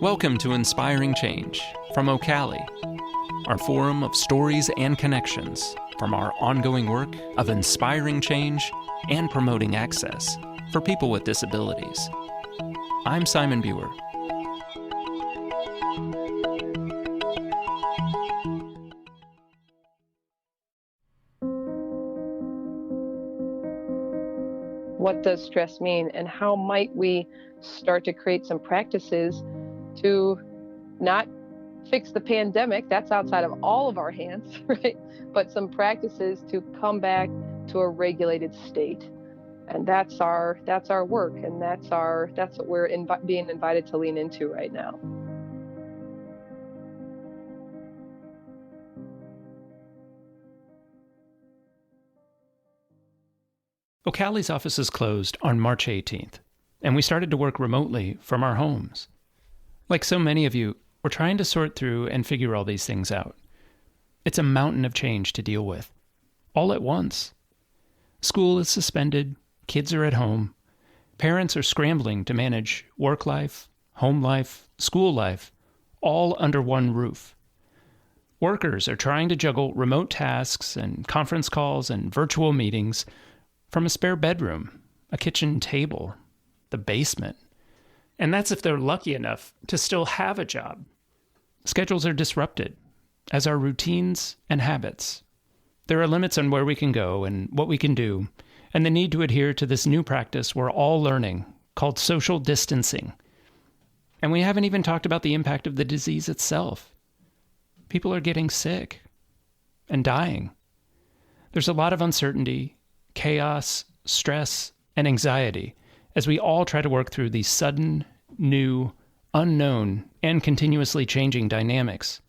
Welcome to Inspiring Change from OCALI, our forum of stories and connections from our ongoing work of inspiring change and promoting access for people with disabilities. I'm Simon Buer. What does stress mean, and how might we start to create some practices to not fix the pandemic? That's outside of all of our hands, right? But some practices to come back to a regulated state. And that's our work, and that's what we're being invited to lean into right now. OCALI's offices closed on March 18th, and we started to work remotely from our homes. Like so many of you, we're trying to sort through and figure all these things out. It's a mountain of change to deal with, all at once. School is suspended, kids are at home, parents are scrambling to manage work life, home life, school life, all under one roof. Workers are trying to juggle remote tasks and conference calls and virtual meetings from a spare bedroom, a kitchen table, the basement. And that's if they're lucky enough to still have a job. Schedules are disrupted, as are routines and habits. There are limits on where we can go and what we can do, and the need to adhere to this new practice we're all learning called social distancing. And we haven't even talked about the impact of the disease itself. People are getting sick and dying. There's a lot of uncertainty, chaos, stress, and anxiety as we all try to work through these sudden, new, unknown, and continuously changing dynamics.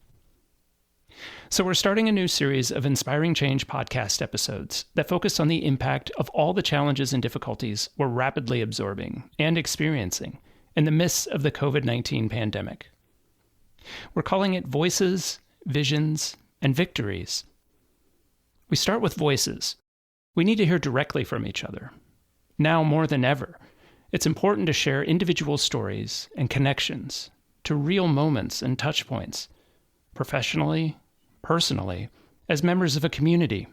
So we're starting a new series of Inspiring Change podcast episodes that focus on the impact of all the challenges and difficulties we're rapidly absorbing and experiencing in the midst of the COVID-19 pandemic. We're calling it Voices, Visions, and Victories. We start with voices. We need to hear directly from each other. Now more than ever, it's important to share individual stories and connections to real moments and touch points, professionally, personally, as members of a community.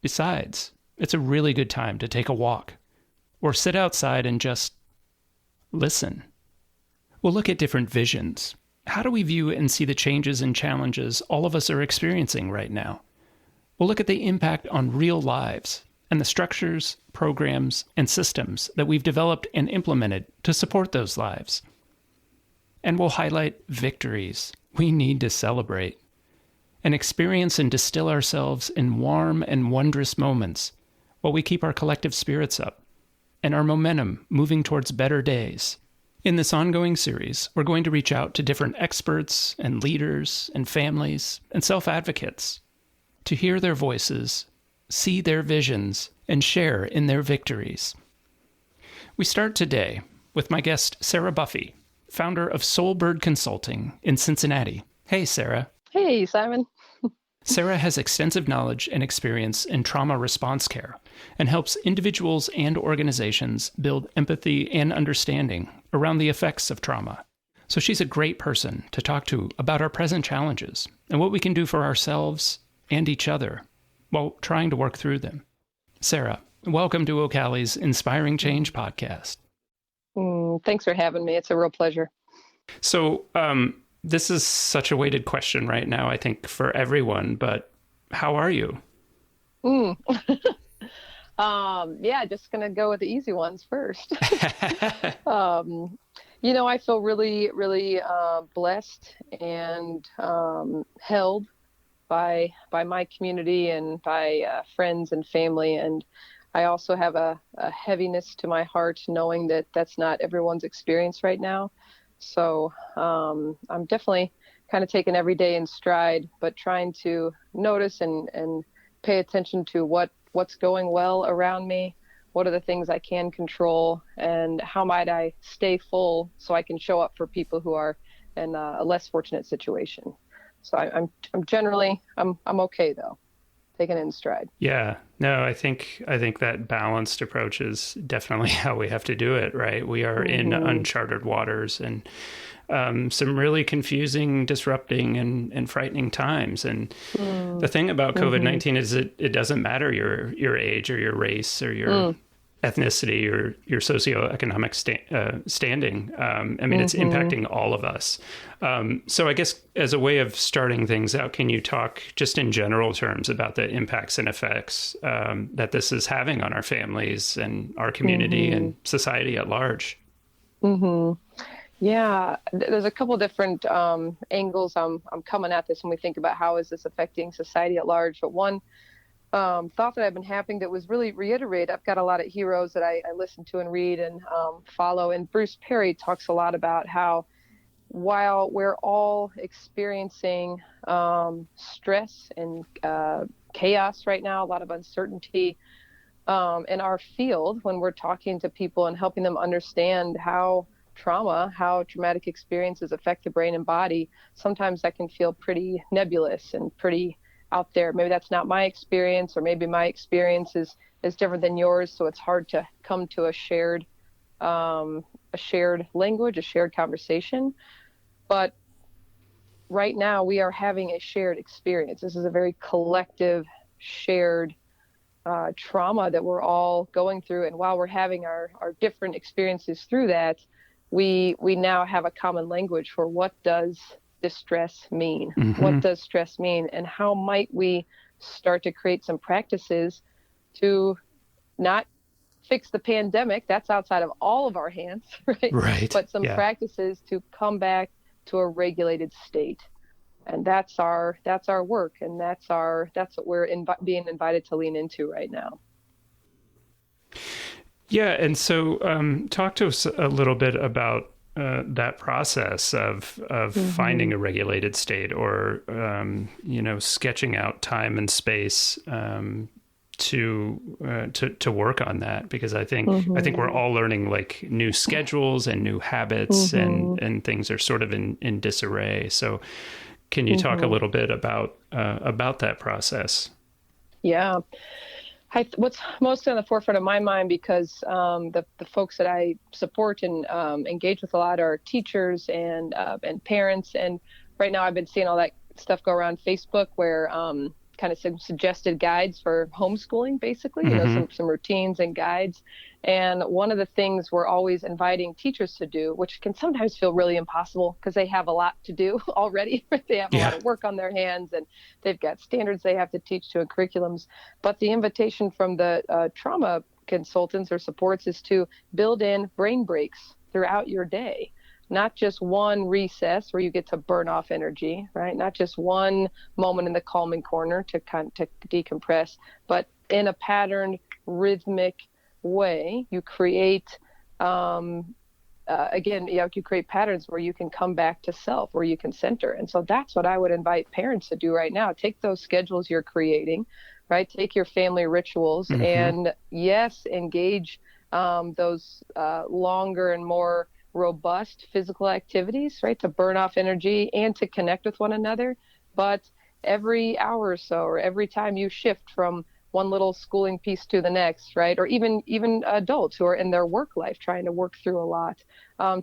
Besides, it's a really good time to take a walk or sit outside and just listen. We'll look at different visions. How do we view and see the changes and challenges all of us are experiencing right now? We'll look at the impact on real lives and the structures, programs, and systems that we've developed and implemented to support those lives. And we'll highlight victories we need to celebrate and experience and distill ourselves in warm and wondrous moments while we keep our collective spirits up and our momentum moving towards better days. In this ongoing series, we're going to reach out to different experts and leaders and families and self-advocates to hear their voices, see their visions, and share in their victories. We start today with my guest, Sarah Buffie, founder of Soulbird Consulting in Cincinnati. Hey, Sarah. Hey, Simon. Sarah has extensive knowledge and experience in trauma response care and helps individuals and organizations build empathy and understanding around the effects of trauma. So she's a great person to talk to about our present challenges and what we can do for ourselves and each other while trying to work through them. Sarah, welcome to OCALI's Inspiring Change podcast. Thanks for having me. It's a real pleasure. So this is such a weighted question right now, I think, for everyone, but how are you? Yeah, just going to go with the easy ones first. I feel really, really blessed and held by my community and by friends and family. And I also have a heaviness to my heart knowing that that's not everyone's experience right now. So I'm definitely kind of taking every day in stride, but trying to notice and pay attention to what's going well around me. What are the things I can control, and how might I stay full so I can show up for people who are in a less fortunate situation. So I'm generally okay though. taken in stride. Yeah, no, I think that balanced approach is definitely how we have to do it, right? We are in uncharted waters and some really confusing, disrupting, and frightening times. And the thing about COVID-19 is it doesn't matter your age or your race or your ethnicity or your socioeconomic standing. I mean, it's impacting all of us. So I guess as a way of starting things out, can you talk just in general terms about the impacts and effects that this is having on our families and our community and society at large? Yeah, there's a couple different angles I'm coming at this when we think about how is this affecting society at large. But one thought that I've been having that was really reiterated. I've got a lot of heroes that I listen to and read and follow. And Bruce Perry talks a lot about how while we're all experiencing stress and chaos right now, a lot of uncertainty in our field, when we're talking to people and helping them understand how traumatic experiences affect the brain and body, sometimes that can feel pretty nebulous and pretty out there. Maybe that's not my experience, or maybe my experience is different than yours. So it's hard to come to a shared language, a shared conversation. But right now we are having a shared experience. This is a very collective, shared trauma that we're all going through. And while we're having our different experiences through that, we now have a common language for what does distress mean? What does stress mean? And how might we start to create some practices to not fix the pandemic? That's outside of all of our hands, right? Right. But some practices to come back to a regulated state. And that's our work. And that's what we're being invited to lean into right now. Yeah. And so talk to us a little bit about that process of finding a regulated state, or sketching out time and space to work on that, because I think we're all learning like new schedules and new habits, and things are sort of in disarray. So can you talk a little bit about that process? Yeah. What's mostly on the forefront of my mind, because the folks that I support and engage with a lot are teachers and parents. And right now I've been seeing all that stuff go around Facebook, where kind of some suggested guides for homeschooling, basically, some routines and guides. And one of the things we're always inviting teachers to do, which can sometimes feel really impossible because they have a lot to do already. They have a lot of work on their hands, and they've got standards they have to teach to, and curriculums. But the invitation from the trauma consultants or supports is to build in brain breaks throughout your day. Not just one recess where you get to burn off energy, right? Not just one moment in the calming corner to decompress, but in a patterned, rhythmic way, you create, you create patterns where you can come back to self, where you can center. And so that's what I would invite parents to do right now. Take those schedules you're creating, right? Take your family rituals and engage those longer and more robust physical activities, right, to burn off energy and to connect with one another. But every hour or so, or every time you shift from one little schooling piece to the next, right, or even adults who are in their work life trying to work through a lot,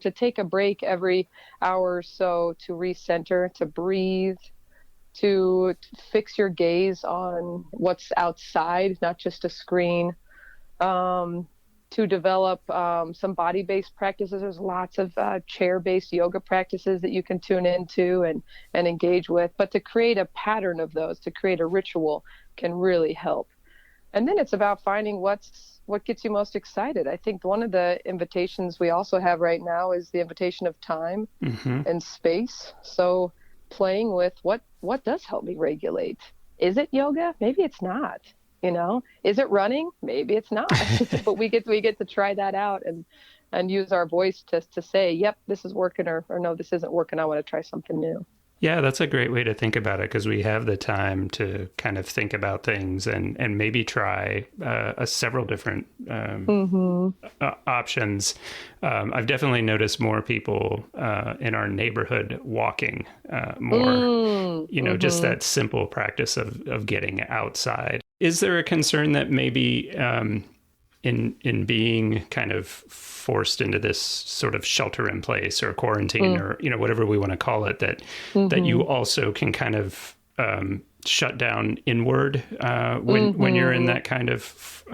to take a break every hour or so, to recenter, to breathe, to fix your gaze on what's outside, not just a screen, to develop some body-based practices. There's lots of chair-based yoga practices that you can tune into and engage with. But to create a pattern of those, to create a ritual, can really help. And then it's about finding what gets you most excited. I think one of the invitations we also have right now is the invitation of time and space. So playing with what does help me regulate. Is it yoga? Maybe it's not. Is it running? Maybe it's not. But we get to try that out and use our voice to say, yep, this is working, or no, this isn't working. I want to try something new. Yeah, that's a great way to think about it because we have the time to kind of think about things and maybe try several different options. I've definitely noticed more people in our neighborhood walking more, just that simple practice of getting outside. Is there a concern that maybe in being kind of forced into this sort of shelter in place or quarantine or whatever we want to call it, that you also can kind of shut down inward when you're in that kind of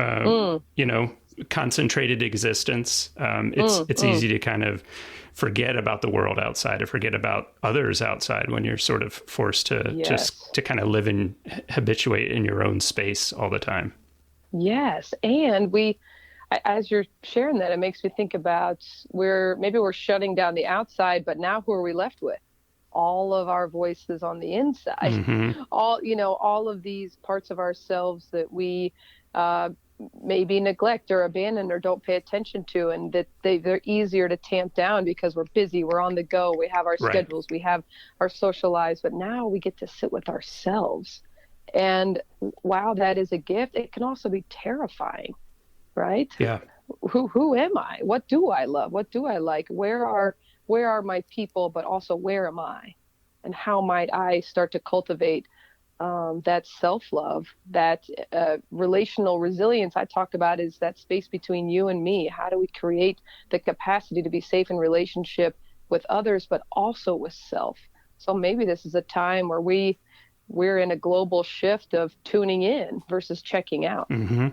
concentrated existence? It's easy to kind of forget about the world outside or forget about others outside when you're sort of forced to just to kind of live and habituate in your own space all the time. Yes. And as you're sharing that, it makes me think about we're shutting down the outside, but now who are we left with? All of our voices on the inside, all of these parts of ourselves that we maybe neglect or abandon or don't pay attention to, and that they're easier to tamp down because we're busy, we're on the go, we have our schedules, we have our social lives, but now we get to sit with ourselves. And while that is a gift, it can also be terrifying, right? Yeah. Who am I? What do I love? What do I like? Where are my people? But also, where am I? And how might I start to cultivate that self-love, that relational resilience I talked about, is that space between you and me. How do we create the capacity to be safe in relationship with others, but also with self? So maybe this is a time where we're in a global shift of tuning in versus checking out. Mm-hmm.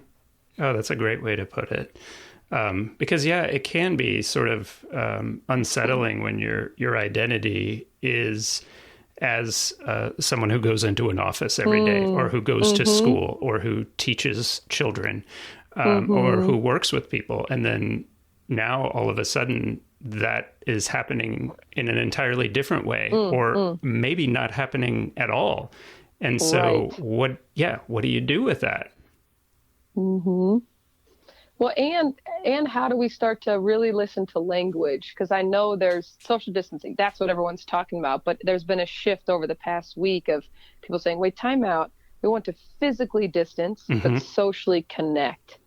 Oh, that's a great way to put it. Because it can be sort of unsettling when your identity is as someone who goes into an office every day, or who goes to school, or who teaches children, or who works with people. And then now all of a sudden that is happening in an entirely different way, or maybe not happening at all. And so what do you do with that? Well, and how do we start to really listen to language? Because I know there's social distancing. That's what everyone's talking about. But there's been a shift over the past week of people saying, wait, time out. We want to physically distance, but socially connect.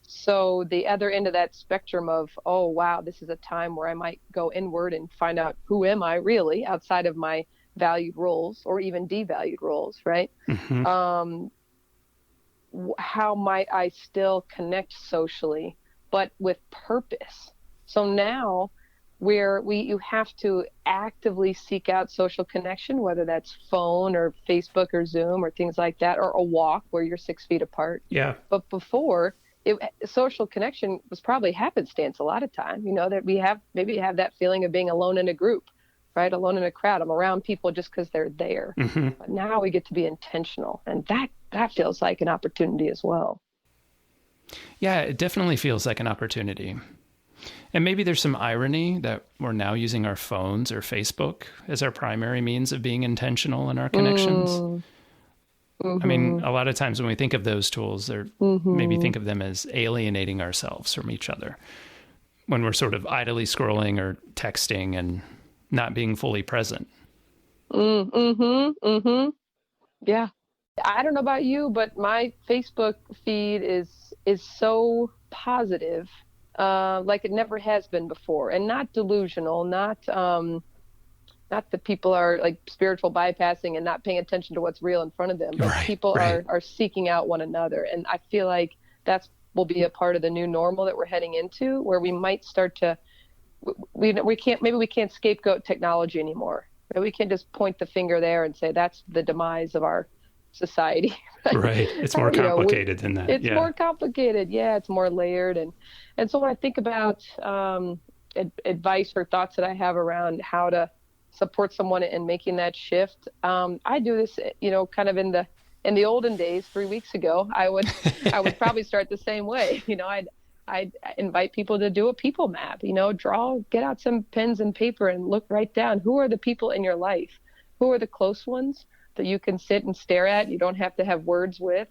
So the other end of that spectrum of, oh, wow, this is a time where I might go inward and find out who am I really outside of my valued roles or even devalued roles, right? How might I still connect socially, but with purpose? So now you have to actively seek out social connection, whether that's phone or Facebook or Zoom or things like that, or a walk where you're 6 feet apart. Yeah. But before, social connection was probably happenstance a lot of time, that we have that feeling of being alone in a group, right? Alone in a crowd. I'm around people just because they're there. But now we get to be intentional, and that feels like an opportunity as well. Yeah, it definitely feels like an opportunity. And maybe there's some irony that we're now using our phones or Facebook as our primary means of being intentional in our connections. I mean, a lot of times when we think of those tools, they're maybe think of them as alienating ourselves from each other when we're sort of idly scrolling or texting and not being fully present. Yeah. I don't know about you, but my Facebook feed is so positive, like it never has been before, and not delusional, not that people are like spiritual bypassing and not paying attention to what's real in front of them, but people are seeking out one another. And I feel like will be a part of the new normal that we're heading into, where we might start to, we can't scapegoat technology anymore. We can't just point the finger there and say that's the demise of our society. Right. It's more complicated than that. It's more complicated. Yeah. It's more layered. And so when I think about advice or thoughts that I have around how to support someone in making that shift, I do this, kind of in the olden days, 3 weeks ago, I would probably start the same way. I'd invite people to do a people map, get out some pens and paper and look right down. Who are the people in your life? Who are the close ones that you can sit and stare at? You don't have to have words with.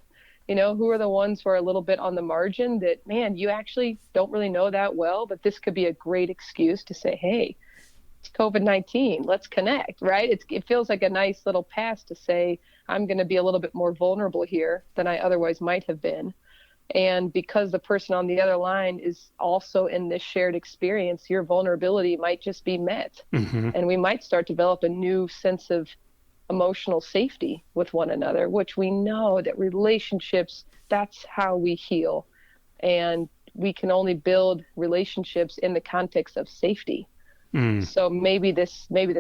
Who are the ones who are a little bit on the margin that, man, you actually don't really know that well, but this could be a great excuse to say, hey, COVID-19. Let's connect, right? It feels like a nice little pass to say, I'm going to be a little bit more vulnerable here than I otherwise might have been. And because the person on the other line is also in this shared experience, your vulnerability might just be met. Mm-hmm. And we might start to develop a new sense of emotional safety with one another, which we know that relationships, that's how we heal. And we can only build relationships in the context of safety. So maybe the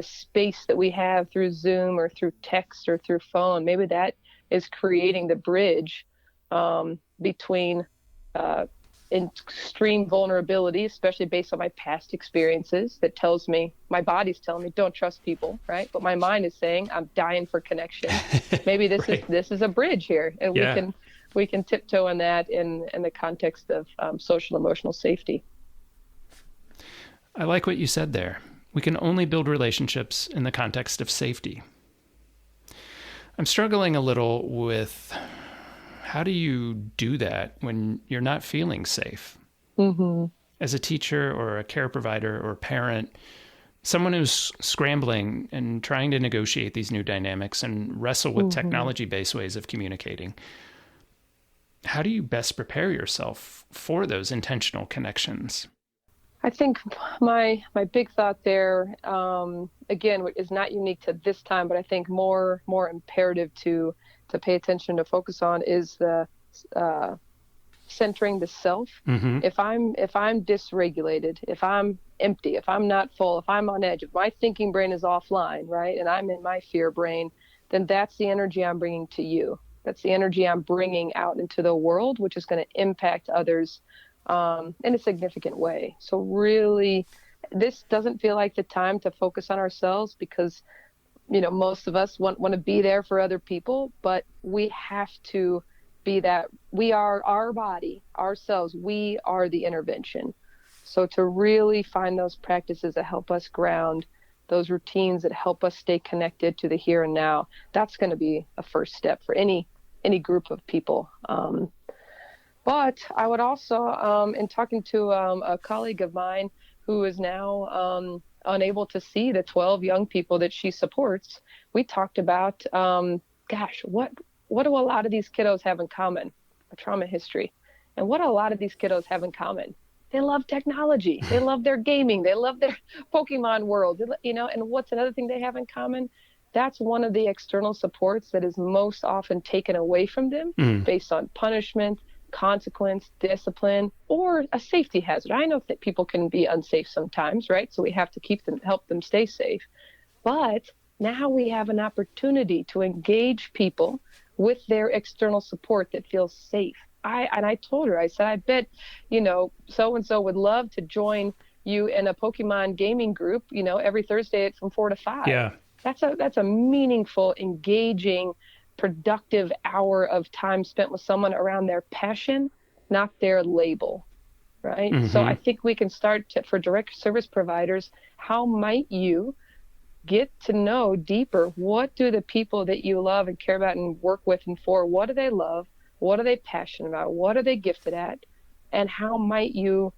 space that we have through Zoom or through text or through phone, maybe that is creating the bridge between extreme vulnerability, especially based on my past experiences, that tells me, my body's telling me don't trust people, right? But my mind is saying I'm dying for connection. Maybe this right. is a bridge here, and we can tiptoe on that in the context of social emotional safety. I like what you said there. We can only build relationships in the context of safety. I'm struggling a little with, how do you do that when you're not feeling safe? Mm-hmm. As a teacher or a care provider or parent, someone who's scrambling and trying to negotiate these new dynamics and wrestle with technology-based ways of communicating, how do you best prepare yourself for those intentional connections? I think my big thought there, again, is not unique to this time, but I think more imperative to pay attention, to focus on, is the centering the self. Mm-hmm. If I'm dysregulated, if I'm empty, if I'm not full, if I'm on edge, if my thinking brain is offline, right, and I'm in my fear brain, then that's the energy I'm bringing to you. That's the energy I'm bringing out into the world, which is going to impact others in a significant way. So really, this doesn't feel like the time to focus on ourselves, because, most of us want to be there for other people, but we have to be that. We are our body, ourselves. We are the intervention. So to really find those practices that help us ground, those routines that help us stay connected to the here and now, that's going to be a first step for any group of people. But I would also, in talking to a colleague of mine who is now unable to see the 12 young people that she supports, we talked about, what do a lot of these kiddos have in common? A trauma history. And what do a lot of these kiddos have in common? They love technology. They love their gaming. They love their Pokemon world, and what's another thing they have in common? That's one of the external supports that is most often taken away from them based on punishment, consequence, discipline, or a safety hazard. I know that people can be unsafe sometimes, right? So we have to help them stay safe. But now we have an opportunity to engage people with their external support that feels safe. I told her, I said, I bet, so-and-so would love to join you in a Pokemon gaming group, every Thursday from 4 to 5. Yeah. That's a meaningful, engaging, productive hour of time spent with someone around their passion, not their label, right? Mm-hmm. So I think we can start for direct service providers, how might you get to know deeper, what do the people that you love and care about and work with and for, what do they love? What are they passionate about? What are they gifted at? And how might you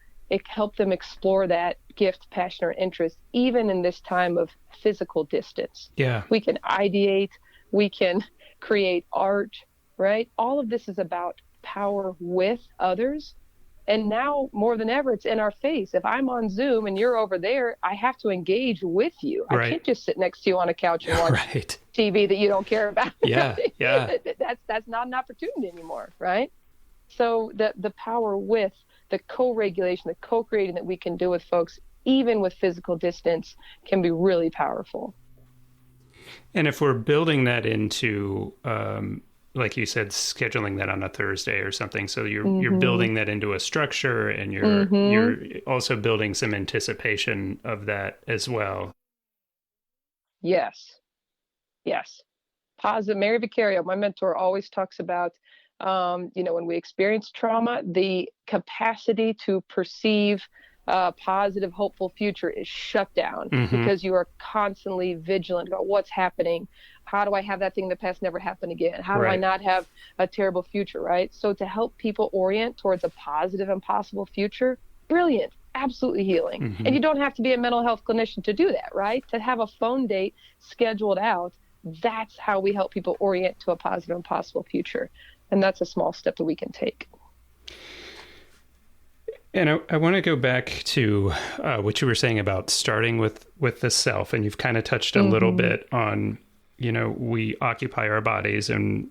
help them explore that gift, passion, or interest, even in this time of physical distance? Yeah. We can ideate, we can create art, right? All of this is about power with others. And now more than ever, it's in our face. If I'm on Zoom and you're over there, I have to engage with you. Right. I can't just sit next to you on a couch and watch TV that you don't care about. Yeah, yeah. That's not an opportunity anymore, right? So the power with, the co-regulation, the co-creating that we can do with folks, even with physical distance, can be really powerful. And if we're building that into, like you said, scheduling that on a Thursday or something, so you're building that into a structure, and you're also building some anticipation of that as well. Yes. Positive. Mary Vicario, my mentor, always talks about, when we experience trauma, the capacity to perceive a positive, hopeful future is shut down because you are constantly vigilant about what's happening. How do I have that thing in the past never happen again? How do I not have a terrible future, right? So to help people orient towards a positive and possible future, brilliant, absolutely healing. And you don't have to be a mental health clinician to do that, right? To have a phone date scheduled out, that's how we help people orient to a positive and possible future. And that's a small step that we can take. And I want to go back to what you were saying about starting with the self, and you've kind of touched a little bit on, we occupy our bodies in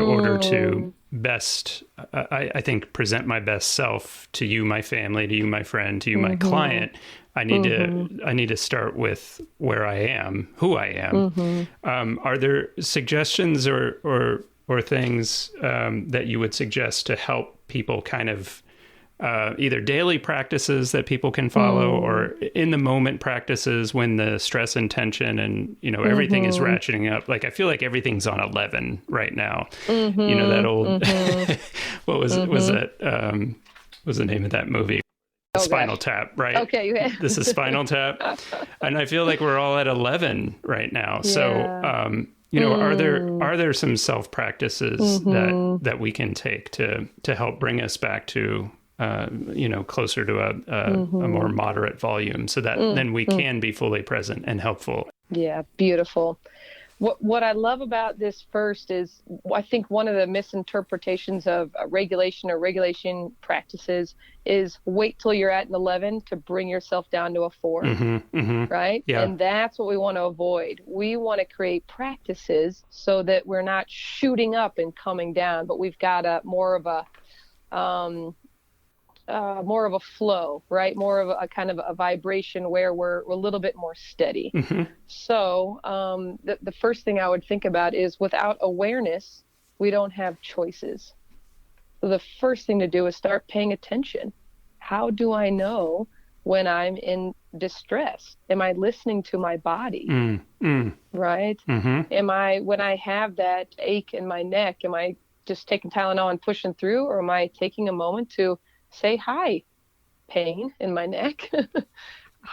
order to best, I think, present my best self to you, my family, to you, my friend, to you, my client. I need to start with where I am, who I am. Are there suggestions or things that you would suggest to help people kind of either daily practices that people can follow or in the moment practices when the stress and tension and, everything is ratcheting up? Like, I feel like everything's on 11 right now. That old, what was it? Was the name of that movie? Spinal Tap, right? Okay. This is Spinal Tap. And I feel like we're all at 11 right now. Yeah. So, are there some self practices that we can take to help bring us back to closer to a more moderate volume, so that then we can be fully present and helpful? Yeah, beautiful. What I love about this first is, I think one of the misinterpretations of regulation practices is wait till you're at an 11 to bring yourself down to a 4, right? Yeah. And that's what we want to avoid. We want to create practices so that we're not shooting up and coming down, but we've got more of a flow, right? More of a kind of a vibration where we're a little bit more steady. So the first thing I would think about is, without awareness, we don't have choices. So the first thing to do is start paying attention. How do I know when I'm in distress? Am I listening to my body? Right? Am I, when I have that ache in my neck, am I just taking Tylenol and pushing through, or am I taking a moment to say, hi, pain in my neck?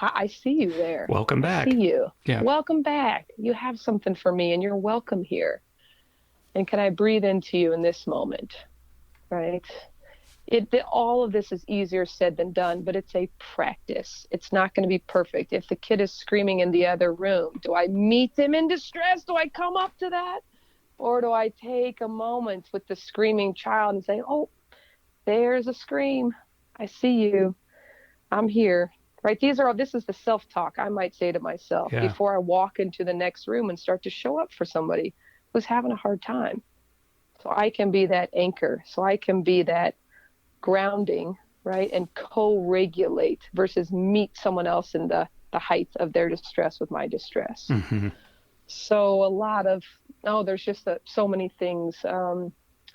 I see you there. Welcome back. I see you. Yeah. Welcome back. You have something for me and you're welcome here. And can I breathe into you in this moment? Right? All of this is easier said than done, but it's a practice. It's not going to be perfect. If the kid is screaming in the other room, do I meet them in distress? Do I come up to that? Or do I take a moment with the screaming child and say, oh, there's a scream. I see you. I'm here. Right? This is the self-talk I might say to myself before I walk into the next room and start to show up for somebody who's having a hard time. So I can be that anchor. So I can be that grounding, right? And co-regulate versus meet someone else in the height of their distress with my distress. So a lot of, there's just so many things.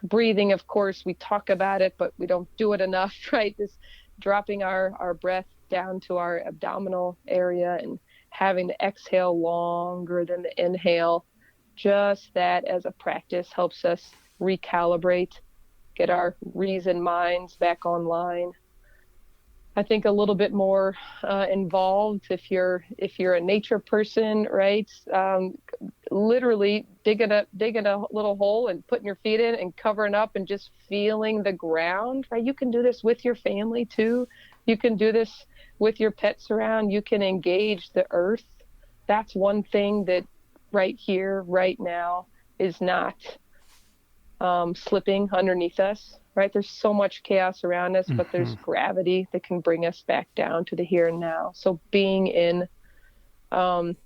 Breathing, of course, we talk about it, but we don't do it enough, right? This dropping our breath down to our abdominal area and having to exhale longer than the inhale. Just that as a practice helps us recalibrate, get our reason minds back online. I think a little bit more involved if you're a nature person, right? Literally digging a little hole and putting your feet in and covering up and just feeling the ground, right? You can do this with your family too. You can do this with your pets around. You can engage the earth. That's one thing that right here, right now, is not slipping underneath us. Right? There's so much chaos around us, but there's gravity that can bring us back down to the here and now. So being on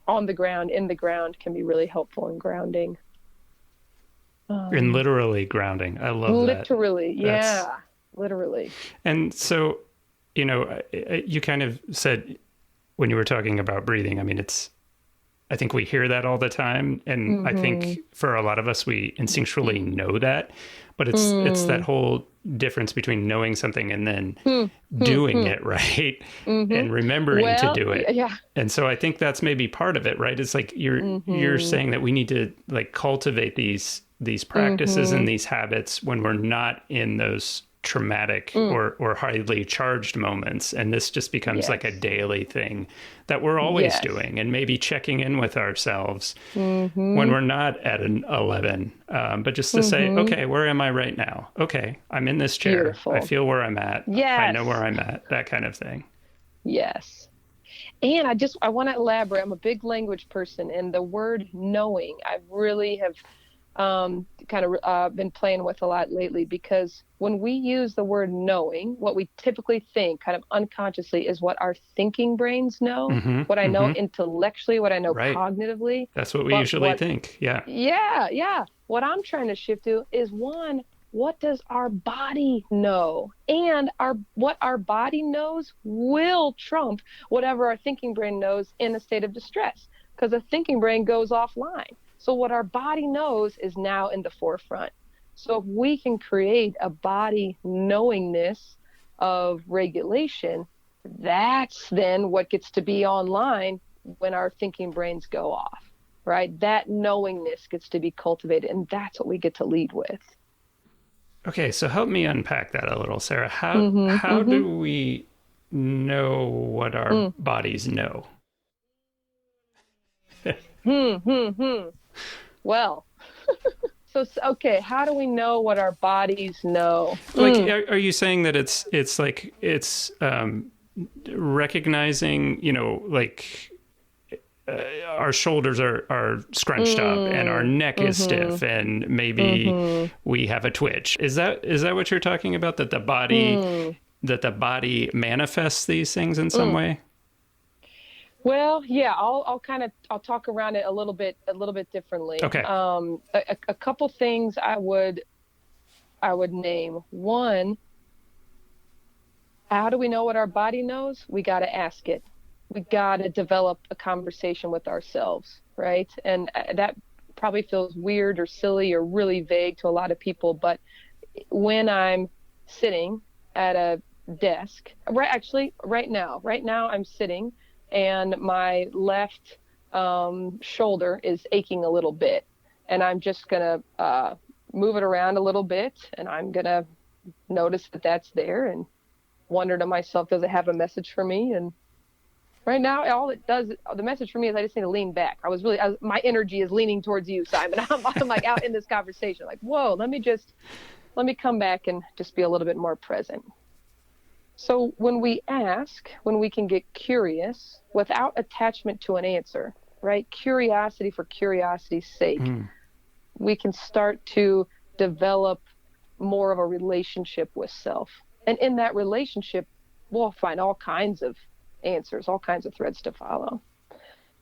the ground, in the ground, can be really helpful in grounding. And literally grounding. I love that. Literally, literally. And so, you kind of said when you were talking about breathing, I mean, I think we hear that all the time. And I think for a lot of us, we instinctually know that. But it's that whole difference between knowing something and then doing it, right? And remembering to do it. Yeah. And so I think that's maybe part of it, right? It's like you're saying that we need to like cultivate these practices and these habits when we're not in those traumatic or highly charged moments. And this just becomes like a daily thing that we're always doing, and maybe checking in with ourselves when we're not at an 11. But just to say, okay, where am I right now? Okay, I'm in this chair. Beautiful. I feel where I'm at. Yes. I know where I'm at, that kind of thing. Yes. And I want to elaborate. I'm a big language person, and the word knowing, I really have been playing with a lot lately, because when we use the word knowing, what we typically think kind of unconsciously is what our thinking brains know, what I know intellectually, what I know cognitively. That's what we usually think. Yeah. Yeah. What I'm trying to shift to is, one, what does our body know? And what our body knows will trump whatever our thinking brain knows in a state of distress, because the thinking brain goes offline. So what our body knows is now in the forefront. So if we can create a body knowingness of regulation, that's then what gets to be online when our thinking brains go off, right? That knowingness gets to be cultivated, and that's what we get to lead with. Okay, so help me unpack that a little, Sarah. How do we know what our bodies know? Well, okay, how do we know what our bodies know? Like, are you saying that it's recognizing, like our shoulders are scrunched up and our neck is stiff, and maybe we have a twitch? Is that what you're talking about? That the body manifests these things in some way? Well, yeah, I'll talk around it a little bit differently. Okay. A couple things I would name. One, how do we know what our body knows? We got to ask it. We got to develop a conversation with ourselves, right? And that probably feels weird or silly or really vague to a lot of people, but when I'm sitting at a desk, right now I'm sitting, and my left shoulder is aching a little bit, and I'm just gonna move it around a little bit, and I'm gonna notice that that's there, and wonder to myself, does it have a message for me? And right now, all it does, the message for me is I just need to lean back. My energy is leaning towards you, Simon. I'm like out in this conversation, like, whoa, let me come back and just be a little bit more present. So when we ask, when we can get curious without attachment to an answer, right? Curiosity for curiosity's sake, we can start to develop more of a relationship with self. And in that relationship, we'll find all kinds of answers, all kinds of threads to follow.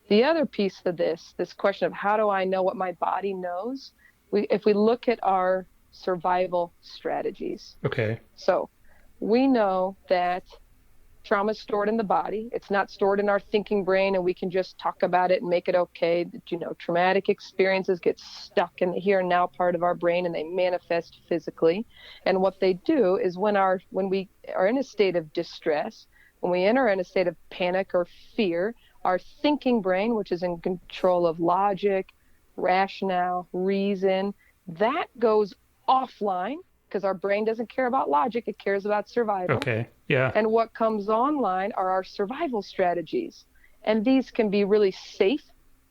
The other piece of this question of how do I know what my body knows? If we look at our survival strategies. Okay. So we know that trauma is stored in the body. It's not stored in our thinking brain, and we can just talk about it and make it okay. Traumatic experiences get stuck in the here and now part of our brain, and they manifest physically. And what they do is when we are in a state of distress, when we enter in a state of panic or fear, our thinking brain, which is in control of logic, rationale, reason, that goes offline, because our brain doesn't care about logic, it cares about survival. Okay, yeah. And what comes online are our survival strategies. And these can be really safe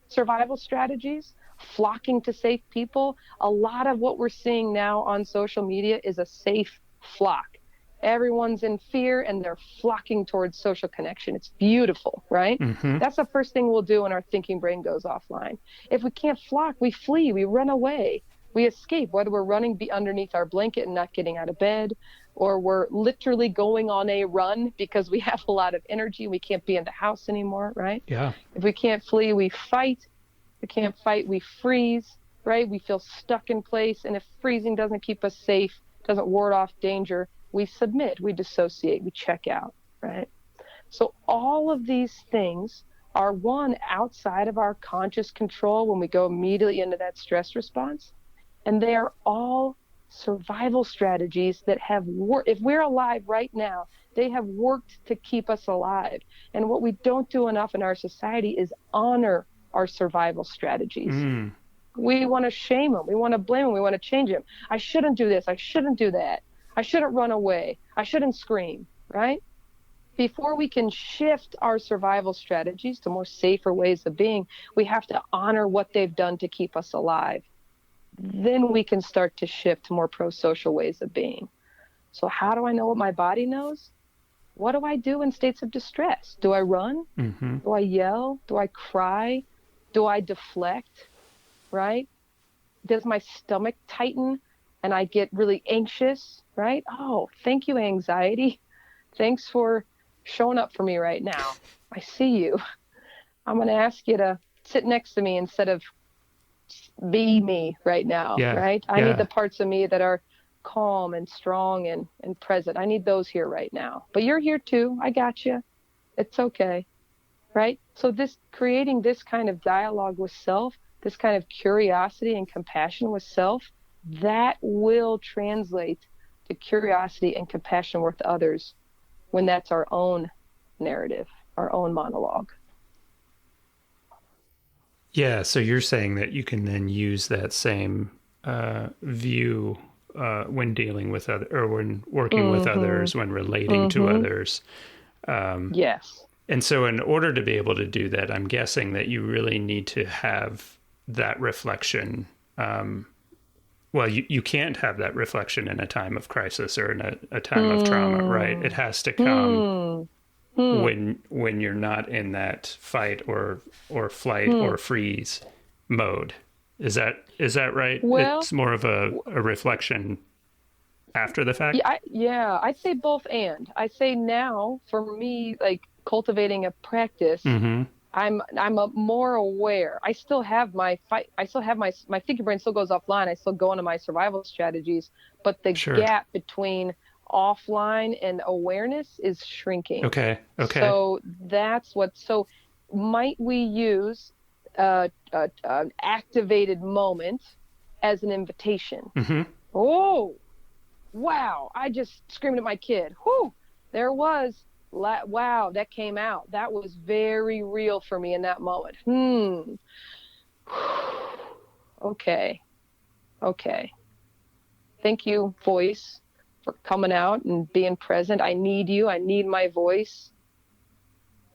survival strategies, flocking to safe people. A lot of what we're seeing now on social media is a safe flock. Everyone's in fear and they're flocking towards social connection. It's beautiful, right? That's the first thing we'll do when our thinking brain goes offline. If we can't flock, we flee, we run away. We escape, whether we're running underneath our blanket and not getting out of bed, or we're literally going on a run because we have a lot of energy. We can't be in the house anymore, right? Yeah. If we can't flee, we fight. If we can't fight, we freeze, right? We feel stuck in place. And if freezing doesn't keep us safe, doesn't ward off danger, we submit, we dissociate, we check out, right? So all of these things are, one, outside of our conscious control when we go immediately into that stress response. And they are all survival strategies that have worked. If we're alive right now, they have worked to keep us alive. And what we don't do enough in our society is honor our survival strategies. We want to shame them. We want to blame them. We want to change them. I shouldn't do this. I shouldn't do that. I shouldn't run away. I shouldn't scream, right? Before we can shift our survival strategies to more safer ways of being, we have to honor what they've done to keep us alive. Then we can start to shift to more pro-social ways of being. So how do I know what my body knows? What do I do in states of distress? Do I run? Mm-hmm. Do I yell? Do I cry? Do I deflect? Right? Does my stomach tighten and I get really anxious? Right? Oh, thank you, anxiety. Thanks for showing up for me right now. I see you. I'm going to ask you to sit next to me instead of be me right now, Yeah. right? I Yeah. need the parts of me that are calm and strong and present. I need those here right now. But you're here too. I got you. It's okay, right? So this creating this kind of dialogue with self, this kind of curiosity and compassion with self, that will translate to curiosity and compassion with others when that's our own narrative, our own monologue. Yeah, so you're saying that you can then use that same view when dealing with other, or when working with others, when relating to others. Yes. And so in order to be able to do that, I'm guessing that you really need to have that reflection. Well, you can't have that reflection in a time of crisis or in a time of trauma, right? It has to come when you're not in that fight or flight or freeze mode. Is that right? Well, It's more of a reflection after the fact? yeah, I'd say both and. I say now, for me, like cultivating a practice, Mm-hmm. I'm more aware. I still have my fight. I still have my thinking brain still goes offline. I still go into my survival strategies, but the Sure. gap between offline and awareness is shrinking. Okay. So that's what. So might we use an activated moment as an invitation? Mm-hmm. Oh, wow! I just screamed at my kid. Whoo! There was. Wow, that came out. That was very real for me in that moment. Okay. Thank you, voice, for coming out and being present. I need you. I need my voice.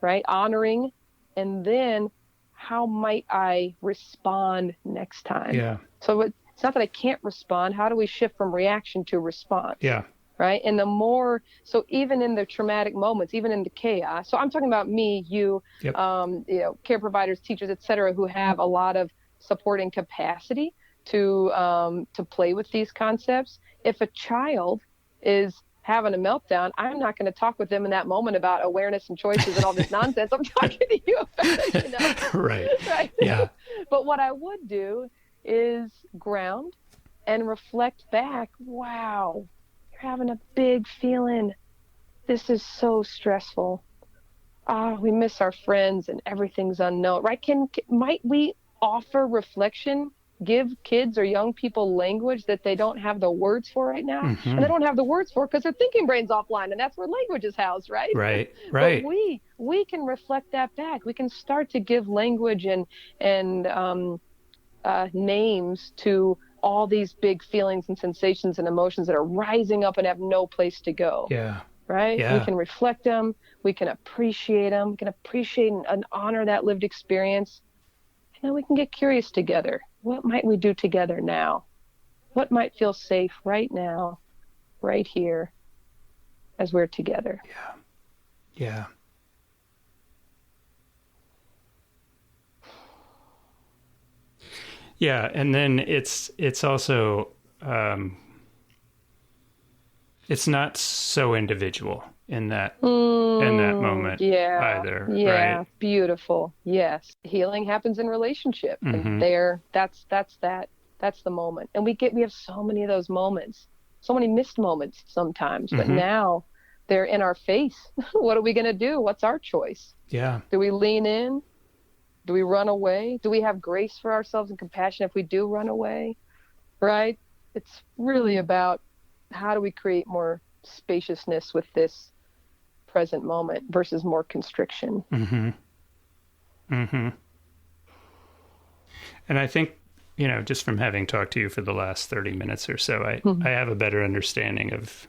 Right? Honoring. And then how might I respond next time? Yeah. So it's not that I can't respond. How do we shift from reaction to response? Yeah. Right. And the more, so even in the traumatic moments, even in the chaos, so I'm talking about me, you, Yep. Care providers, teachers, et cetera, who have a lot of supporting capacity to play with these concepts. If a child is having a meltdown, I'm not going to talk with them in that moment about awareness and choices and all this nonsense. I'm talking to you about it, Right. Right. Yeah. But what I would do is ground and reflect back. Wow. Having a big feeling. This is so stressful. We miss our friends and everything's unknown, right? Might we offer reflection, give kids or young people language that they don't have the words for right now? Mm-hmm. And they don't have the words for because their thinking brain's offline, and that's where language is housed, right? Right. But we can reflect that back. We can start to give language and names to all these big feelings and sensations and emotions that are rising up and have no place to go. Yeah. Right? Yeah. We can reflect them. We can appreciate them. We can appreciate and honor that lived experience. And then we can get curious together. What might we do together now? What might feel safe right now, right here, as we're together? Yeah. Yeah. Yeah, and then it's also it's not so individual in that moment either. Yeah, right? Beautiful. Yes, healing happens in relationship, and that's the moment. And we have so many of those moments, so many missed moments sometimes. But now they're in our face. What are we going to do? What's our choice? Yeah. Do we lean in? Do we run away? Do we have grace for ourselves and compassion if we do run away? Right? It's really about how do we create more spaciousness with this present moment versus more constriction. And I think just from having talked to you for the last 30 minutes or so, I have a better understanding of,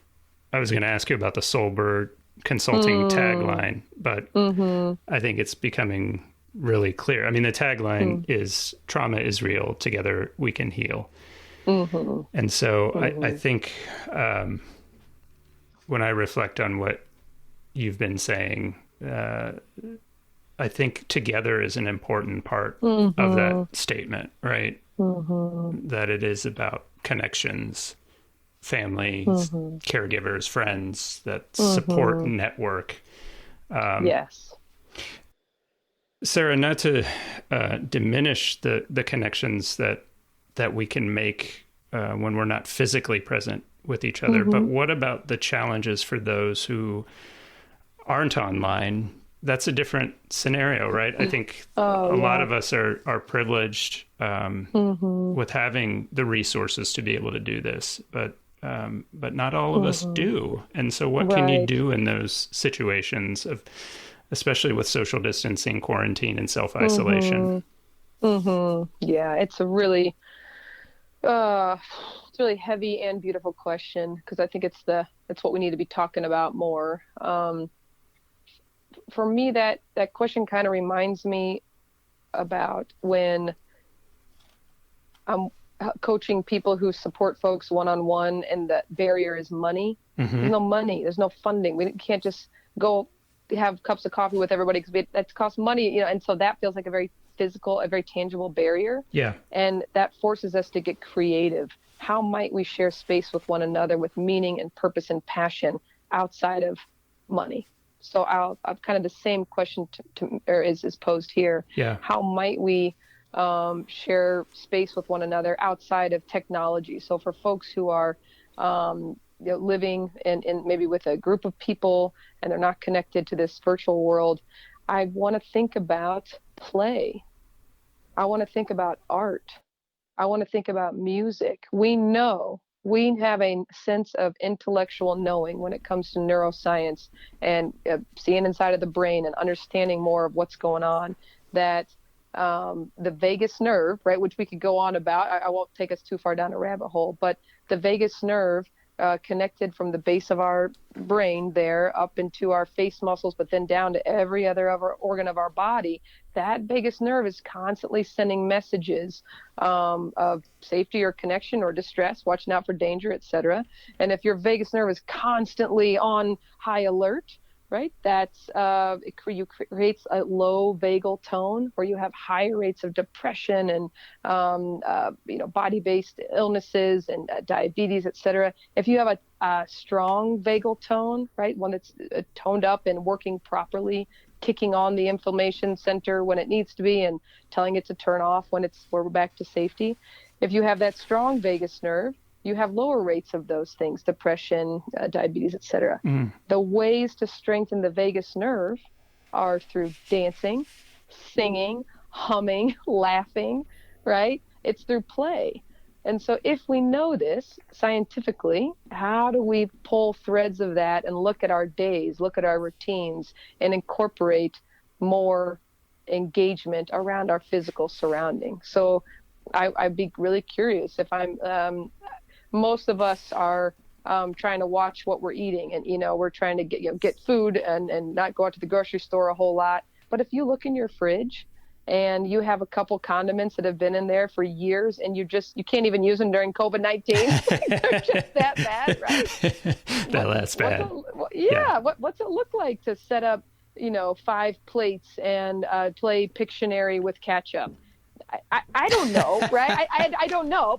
I was going to ask you about the Soulbird Consulting tagline, but I think it's becoming really clear. I mean, the tagline is trauma is real, together we can heal. And so I think when I reflect on what you've been saying, I think together is an important part of that statement, right? That it is about connections, family, caregivers, friends, that support network. Yes. Sarah, not to diminish the connections that we can make when we're not physically present with each other, but what about the challenges for those who aren't online? That's a different scenario, right? I think a lot of us are privileged with having the resources to be able to do this, but not all of us do. And so what can you do in those situations of, especially with social distancing, quarantine, and self-isolation? Yeah, it's a really heavy and beautiful question, because I think it's what we need to be talking about more. For me, that question kind of reminds me about when I'm coaching people who support folks one-on-one, and the barrier is money. There's no money, there's no funding. We can't just go have cups of coffee with everybody, because that costs money, and so that feels like a very physical, a very tangible barrier. Yeah. And that forces us to get creative. How might we share space with one another with meaning and purpose and passion outside of money? So I've kind of the same question is posed here. Yeah. How might we share space with one another outside of technology? So for folks who are living in maybe with a group of people and they're not connected to this virtual world, I want to think about play. I want to think about art. I want to think about music. We have a sense of intellectual knowing when it comes to neuroscience and seeing inside of the brain and understanding more of what's going on, that the vagus nerve, right, which we could go on about, I won't take us too far down a rabbit hole, but the vagus nerve connected from the base of our brain there up into our face muscles, but then down to every other organ of our body, that vagus nerve is constantly sending messages of safety or connection or distress, watching out for danger, etc. And if your vagus nerve is constantly on high alert, right, that's it creates a low vagal tone where you have higher rates of depression and body-based illnesses and diabetes, etc. If you have a strong vagal tone, right, one that's toned up and working properly, kicking on the inflammation center when it needs to be and telling it to turn off when we're back to safety. If you have that strong vagus nerve, you have lower rates of those things, depression, diabetes, etc. The ways to strengthen the vagus nerve are through dancing, singing, humming, laughing, right? It's through play. And so if we know this scientifically, how do we pull threads of that and look at our days, look at our routines, and incorporate more engagement around our physical surroundings? So I'd be really curious if most of us are trying to watch what we're eating, and we're trying to get food and not go out to the grocery store a whole lot. But if you look in your fridge and you have a couple condiments that have been in there for years, and you can't even use them during COVID-19, they're just that bad, right? That's bad. What's it look like to set up 5 plates and play Pictionary with Ketchup? I don't know, right? I don't know,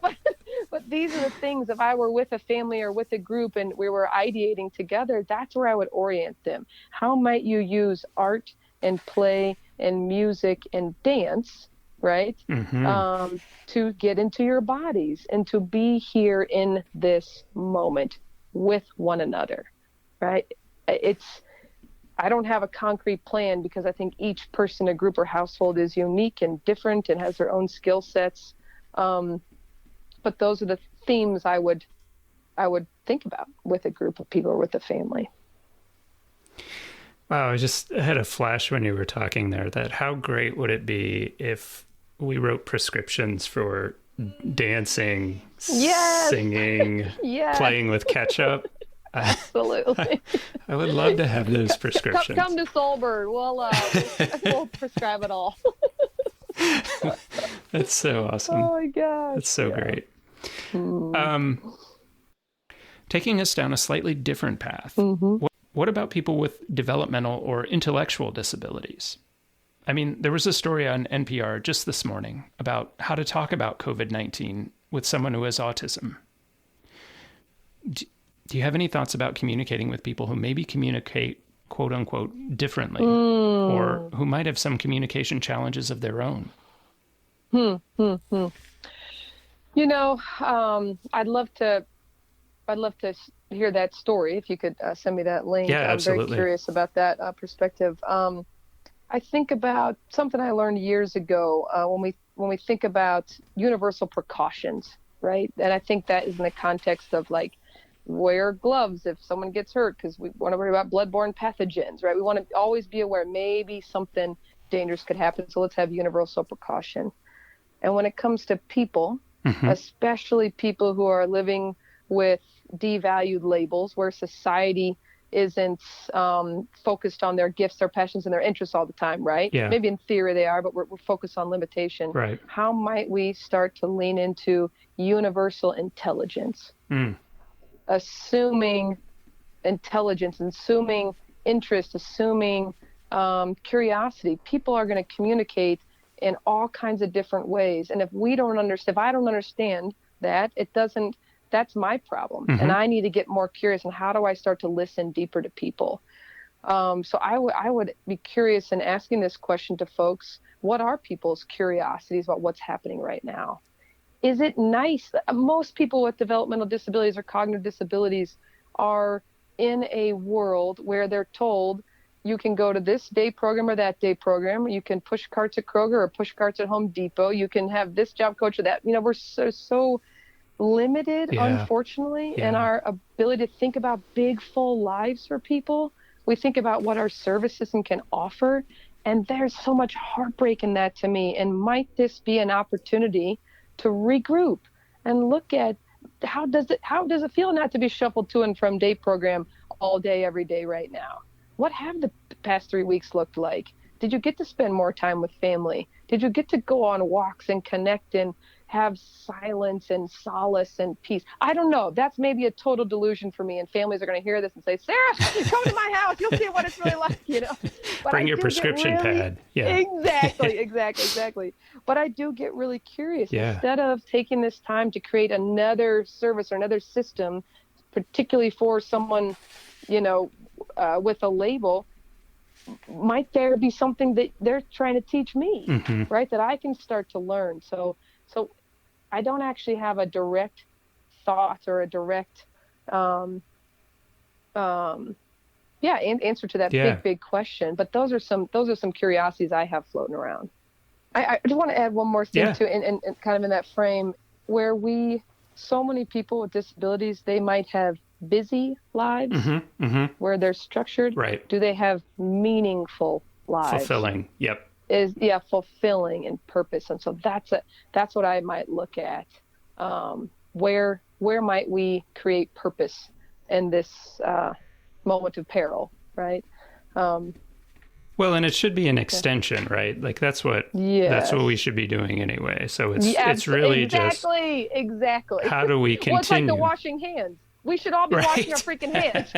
but these are the things. If I were with a family or with a group and we were ideating together, that's where I would orient them. How might you use art and play and music and dance, right, to get into your bodies and to be here in this moment with one another, right? I don't have a concrete plan, because I think each person, a group, or household is unique and different and has their own skill sets. But those are the themes I would think about with a group of people or with a family. Wow, I just had a flash when you were talking there, that how great would it be if we wrote prescriptions for dancing, Yes. singing, Yes. playing with ketchup. Absolutely. I would love to have those prescriptions. Come to Soulbird. We'll prescribe it all. That's so awesome. Oh my gosh. That's so great. Taking us down a slightly different path. What about people with developmental or intellectual disabilities? I mean, there was a story on NPR just this morning about how to talk about COVID-19 with someone who has autism. Do you have any thoughts about communicating with people who maybe communicate, quote unquote, differently, or who might have some communication challenges of their own? You know, I'd love to hear that story. If you could send me that link. Yeah, absolutely. I'm very curious about that perspective. I think about something I learned years ago when we think about universal precautions, right? And I think that is in the context of like, wear gloves if someone gets hurt because we want to worry about bloodborne pathogens, right? We want to always be aware maybe something dangerous could happen. So let's have universal precaution. And when it comes to people, especially people who are living with devalued labels where society isn't focused on their gifts, their passions, and their interests all the time, right? Yeah. Maybe in theory they are, but we're focused on limitation. Right. How might we start to lean into universal intelligence? Assuming intelligence, assuming interest, assuming curiosity, people are going to communicate in all kinds of different ways. And if I don't understand that, that's my problem. And I need to get more curious. And how do I start to listen deeper to people? So I would be curious in asking this question to folks. What are people's curiosities about what's happening right now? Is it nice? Most people with developmental disabilities or cognitive disabilities are in a world where they're told you can go to this day program or that day program. You can push carts at Kroger or push carts at Home Depot. You can have this job coach or that. You know, we're so limited, unfortunately, in our ability to think about big, full lives for people. We think about what our service system can offer. And there's so much heartbreak in that to me. And might this be an opportunity to regroup and look at how does it feel not to be shuffled to and from day program all day, every day right now? What have the past 3 weeks looked like? Did you get to spend more time with family? Did you get to go on walks and connect and have silence and solace and peace? I don't know. That's maybe a total delusion for me. And families are going to hear this and say, Sarah, come to my house. You'll see what it's really like, you know. But bring your prescription pad. Yeah. Exactly. But I do get really curious. Yeah. Instead of taking this time to create another service or another system, particularly for someone, you know, with a label, might there be something that they're trying to teach me, right? That I can start to learn. So I don't actually have a direct thought or a direct, answer to that big question. But those are some curiosities I have floating around. I just want to add one more thing too, and kind of in that frame where so many people with disabilities, they might have busy lives where they're structured. Right. Do they have meaningful lives? Fulfilling. Yep. Fulfilling and purpose. And so that's what I might look at. Where might we create purpose in this moment of peril, right? Well, and it should be an extension, right? Like that's what we should be doing anyway. So it's really exactly. How do we continue? Well, it's like the washing hands. We should all be washing our freaking hands.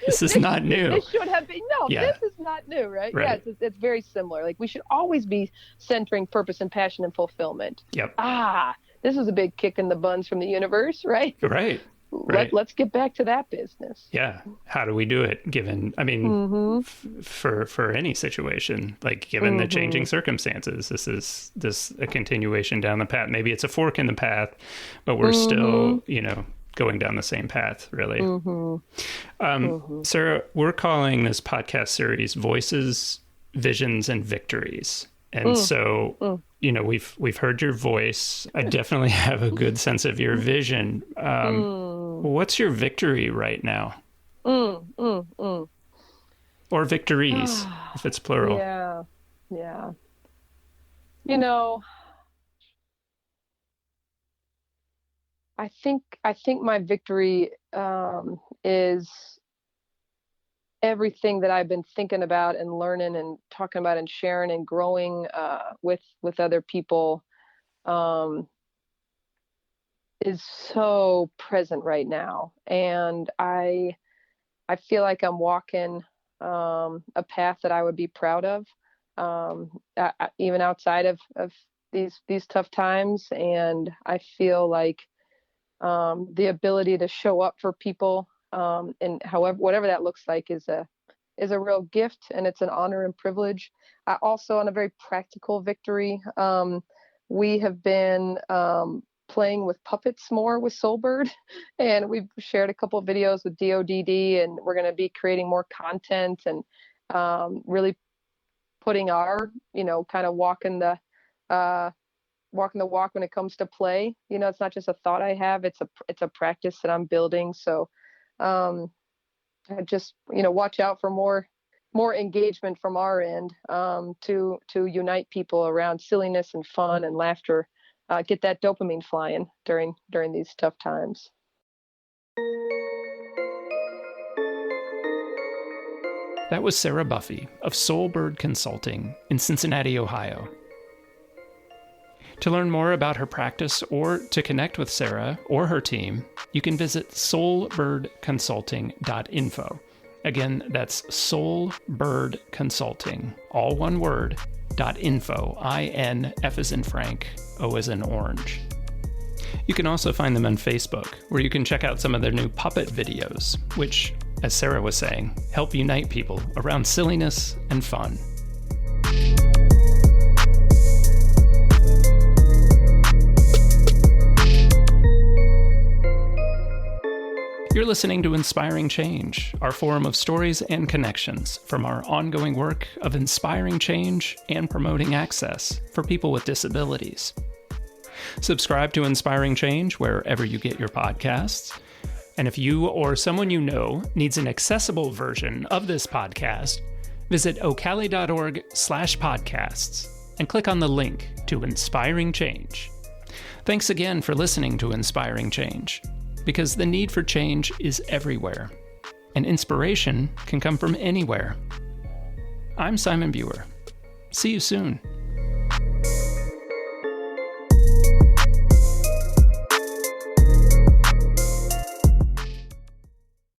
This is not new. This should have been this is not new, right? Yeah, it's very similar. Like we should always be centering purpose and passion and fulfillment. Yep. This is a big kick in the buns from the universe, right? Right. Let's get back to that business. Yeah. How do we do it given, I mean, for any situation, like given the changing circumstances, this is a continuation down the path. Maybe it's a fork in the path, but we're still, going down the same path, really. Sarah, we're calling this podcast series Voices, Visions, and Victories. And so, we've heard your voice. I definitely have a good sense of your vision. What's your victory right now? Or victories, if it's plural. Yeah. I think my victory is everything that I've been thinking about and learning and talking about and sharing and growing with other people um, is so present right now, and I feel like I'm walking a path that I would be proud of, even outside of these tough times. And I feel like the ability to show up for people, and however whatever that looks like, is a real gift, and it's an honor and privilege. I also, on a very practical victory, we have been playing with puppets more with Soulbird, and we've shared a couple of videos with DODD, and we're going to be creating more content and really putting our, kind of uh, walking the walk when it comes to play. It's not just a thought I have; it's a practice that I'm building. So I just watch out for more engagement from our end, to unite people around silliness and fun and laughter, get that dopamine flying during these tough times. That was Sarah Buffie of Soulbird Consulting in Cincinnati, Ohio. To learn more about her practice or to connect with Sarah or her team, you can visit soulbirdconsulting.info. Again, that's soulbirdconsulting, all one word, .info, I-N-F as in Frank, O as in orange. You can also find them on Facebook, where you can check out some of their new puppet videos, which, as Sarah was saying, help unite people around silliness and fun. You're listening to Inspiring Change, our forum of stories and connections from our ongoing work of inspiring change and promoting access for people with disabilities. Subscribe to Inspiring Change wherever you get your podcasts. And if you or someone you know needs an accessible version of this podcast, visit ocali.org/podcasts and click on the link to Inspiring Change. Thanks again for listening to Inspiring Change, because the need for change is everywhere, and inspiration can come from anywhere. I'm Simon Buer. See you soon.